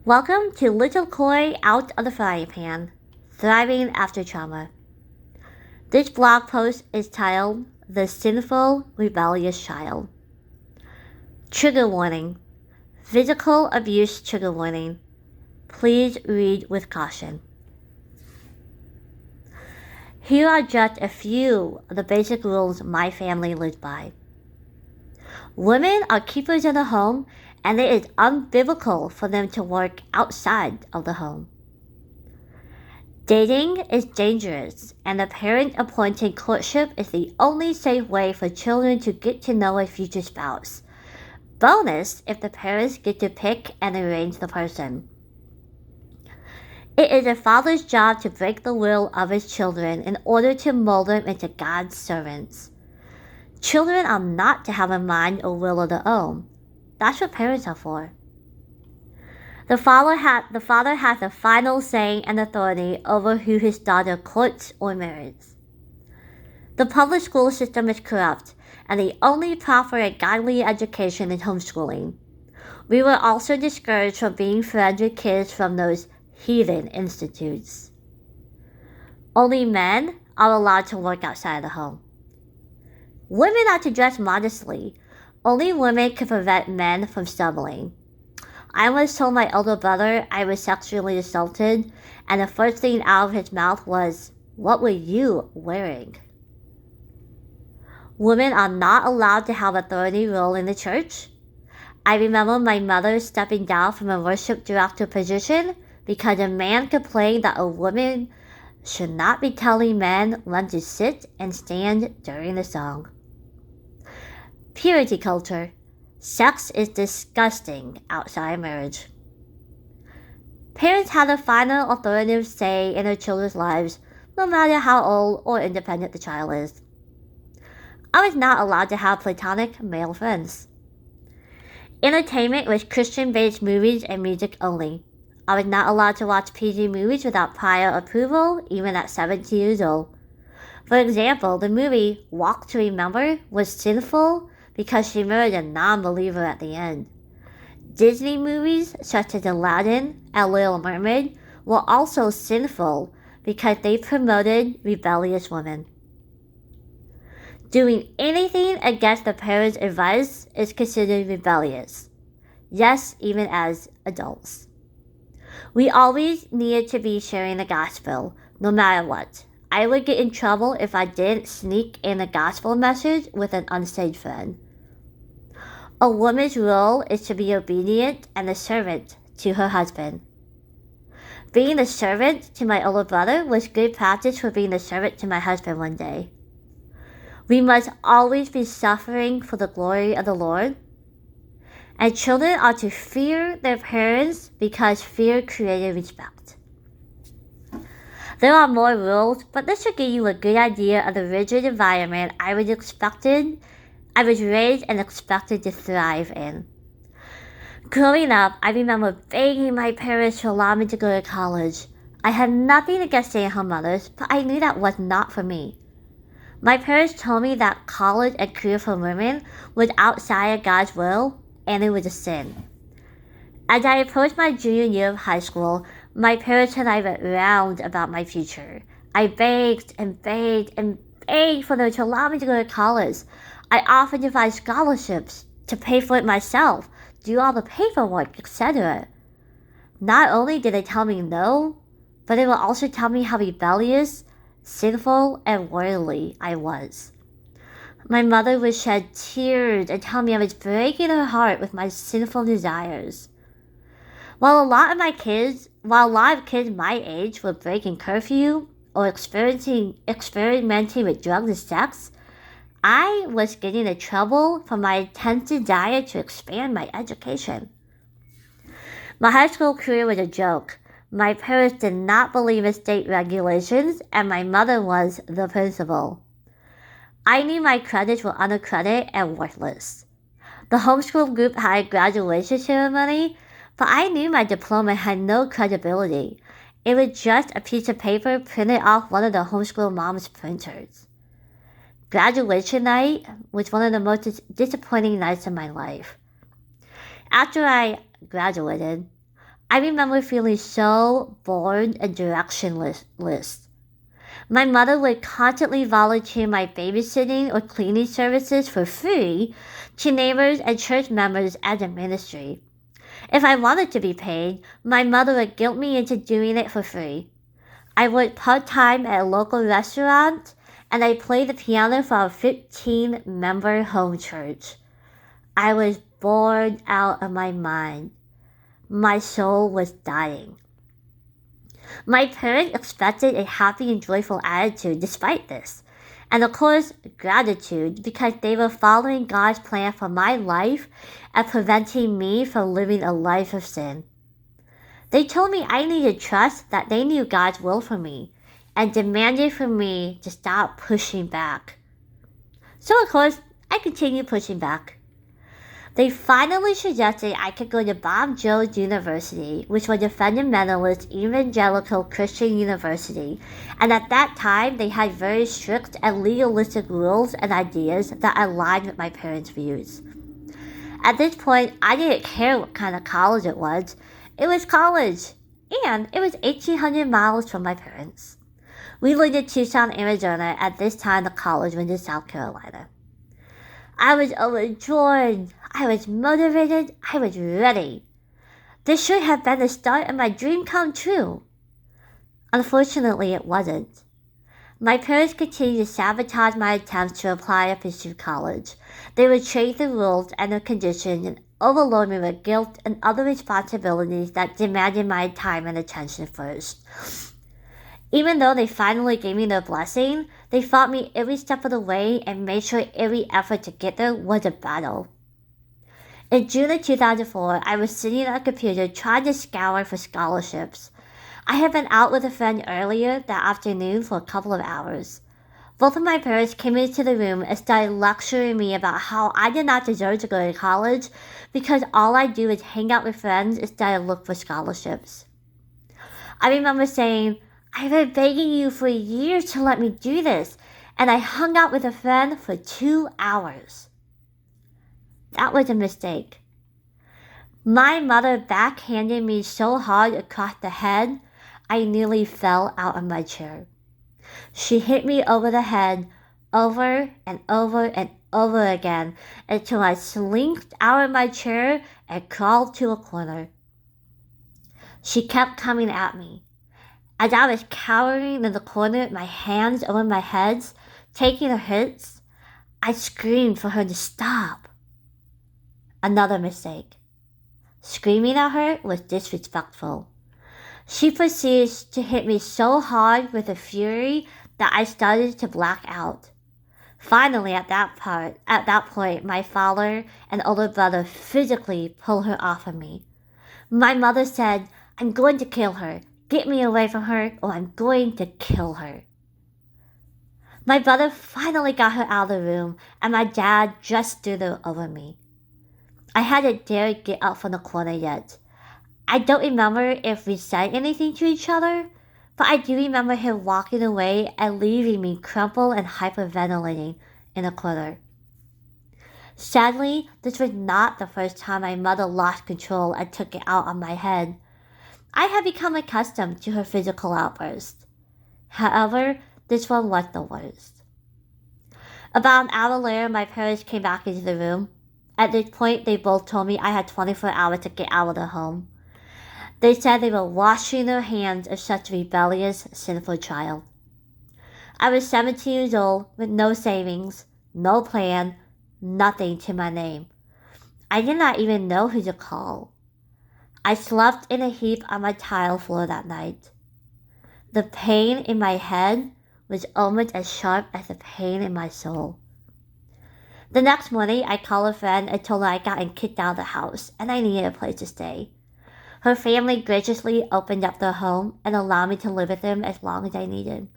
Welcome to Little Koi Out of the Frying Pan, Thriving After Trauma. This blog post is titled The Sinful, Rebellious Child. Trigger warning. Physical abuse trigger warning. Please read with caution. Here are just a few of the basic rules my family lives by. Women are keepers in the home, and it is unbiblical for them to work outside of the home. Dating is dangerous, and the parent-appointed courtship is the only safe way for children to get to know a future spouse. Bonus if the parents get to pick and arrange the person. It is a father's job to break the will of his children in order to mold them into God's servants. Children are not to have a mind or will of their own. That's what parents are for. The father has the final say and authority over who his daughter courts or marries. The public school system is corrupt, and the only path for a godly education is homeschooling. We were also discouraged from being friends with kids from those heathen institutes. Only men are allowed to work outside the home. Women are to dress modestly. Only women can prevent men from stumbling. I once told my elder brother I was sexually assaulted, and the first thing out of his mouth was, "What were you wearing?" Women are not allowed to have authority role in the church. I remember my mother stepping down from a worship director position because a man complained that a woman should not be telling men when to sit and stand during the song. Purity culture. Sex is disgusting outside marriage. Parents have the final authoritative say in their children's lives, no matter how old or independent the child is. I was not allowed to have platonic male friends. Entertainment was Christian-based movies and music only. I was not allowed to watch PG movies without prior approval, even at 17 years old. For example, the movie Walk to Remember was sinful because she married a non-believer at the end. Disney movies such as Aladdin and Little Mermaid were also sinful because they promoted rebellious women. Doing anything against the parents' advice is considered rebellious. Yes, even as adults. We always needed to be sharing the gospel, no matter what. I would get in trouble if I didn't sneak in a gospel message with an unsaved friend. A woman's role is to be obedient and a servant to her husband. Being the servant to my older brother was good practice for being the servant to my husband one day. We must always be suffering for the glory of the Lord. And children are to fear their parents because fear created respect. There are more rules, but this should give you a good idea of the rigid environment I was raised and expected to thrive in. Growing up, I remember begging my parents to allow me to go to college. I had nothing against stay-at-home mothers, but I knew that was not for me. My parents told me that college and career for women was outside of God's will, and it was a sin. As I approached my junior year of high school, my parents and I went round about my future. I begged and begged and begged for them to allow me to go to college. I offered to find scholarships, to pay for it myself, do all the paperwork, etc. Not only did they tell me no, but they would also tell me how rebellious, sinful, and worldly I was. My mother would shed tears and tell me I was breaking her heart with my sinful desires. While a lot of kids my age were breaking curfew or experimenting with drugs and sex, I was getting in trouble for my intense desire to expand my education. My high school career was a joke. My parents did not believe in state regulations, and my mother was the principal. I knew my credits were undercredited and worthless. The homeschool group had a graduation ceremony, but I knew my diploma had no credibility. It was just a piece of paper printed off one of the homeschool mom's printers. Graduation night was one of the most disappointing nights of my life. After I graduated, I remember feeling so bored and directionless. My mother would constantly volunteer my babysitting or cleaning services for free to neighbors and church members as a ministry. If I wanted to be paid, my mother would guilt me into doing it for free. I worked part-time at a local restaurant, and I played the piano for a 15-member home church. I was bored out of my mind. My soul was dying. My parents expected a happy and joyful attitude despite this, and of course, gratitude because they were following God's plan for my life and preventing me from living a life of sin. They told me I needed to trust that they knew God's will for me and demanded from me to stop pushing back. So of course, I continued pushing back. They finally suggested I could go to Bob Jones University, which was a fundamentalist evangelical Christian university, and at that time they had very strict and legalistic rules and ideas that aligned with my parents' views. At this point, I didn't care what kind of college it was. It was college, and it was 1,800 miles from my parents. We lived in Tucson, Arizona. At this time, the college was in South Carolina. I was overjoyed. I was motivated. I was ready. This should have been the start of my dream come true. Unfortunately, it wasn't. My parents continued to sabotage my attempts to apply and pursue college. They would change the rules and the conditions and overload me with guilt and other responsibilities that demanded my time and attention first. Even though they finally gave me their blessing, they fought me every step of the way and made sure every effort to get there was a battle. In June of 2004, I was sitting at a computer trying to scour for scholarships. I had been out with a friend earlier that afternoon for a couple of hours. Both of my parents came into the room and started lecturing me about how I did not deserve to go to college because all I do is hang out with friends instead of look for scholarships. I remember saying, I've been begging you for years to let me do this, and I hung out with a friend for 2 hours. That was a mistake. My mother backhanded me so hard across the head, I nearly fell out of my chair. She hit me over the head over and over and over again until I slinked out of my chair and crawled to a corner. She kept coming at me. As I was cowering in the corner with my hands over my head, taking her hits, I screamed for her to stop. Another mistake. Screaming at her was disrespectful. She proceeded to hit me so hard with a fury that I started to black out. Finally, at that point, my father and older brother physically pulled her off of me. My mother said, I'm going to kill her. Get me away from her or I'm going to kill her. My brother finally got her out of the room and my dad just stood there over me. I hadn't dared get up from the corner yet. I don't remember if we said anything to each other, but I do remember him walking away and leaving me crumpled and hyperventilating in a corner. Sadly, this was not the first time my mother lost control and took it out on my head. I had become accustomed to her physical outbursts. However, this one was the worst. About an hour later, my parents came back into the room. At this point, they both told me I had 24 hours to get out of the home. They said they were washing their hands of such a rebellious, sinful child. I was 17 years old with no savings, no plan, nothing to my name. I did not even know who to call. I slept in a heap on my tile floor that night. The pain in my head was almost as sharp as the pain in my soul. The next morning, I called a friend and told her I gotten kicked out of the house and I needed a place to stay. Her family graciously opened up their home and allowed me to live with them as long as I needed.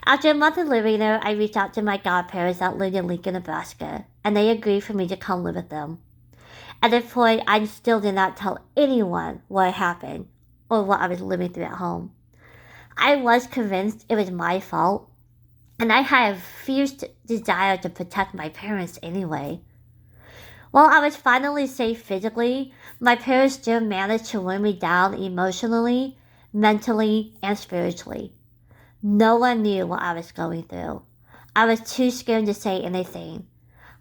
After a month of living there, I reached out to my godparents that lived in Lincoln, Nebraska, and they agreed for me to come live with them. At this point, I still did not tell anyone what had happened or what I was living through at home. I was convinced it was my fault, and I had a fierce desire to protect my parents anyway. While I was finally safe physically, my parents still managed to wear me down emotionally, mentally, and spiritually. No one knew what I was going through. I was too scared to say anything.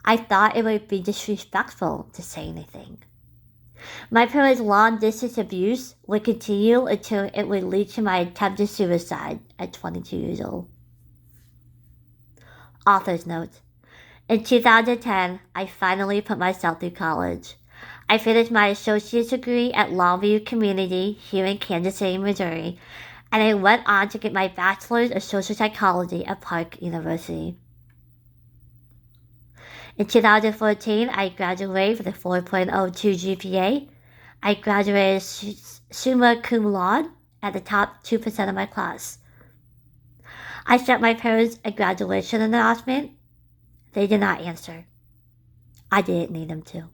I thought it would be disrespectful to say anything. My parents' long distance abuse would continue until it would lead to my attempted suicide at 22 years old. Author's note. In 2010, I finally put myself through college. I finished my associate's degree at Longview Community here in Kansas City, Missouri, and I went on to get my bachelor's of social psychology at Park University. In 2014, I graduated with a 4.02 GPA. I graduated summa cum laude at the top 2% of my class. I sent my parents a graduation announcement. They did not answer. I didn't need them to.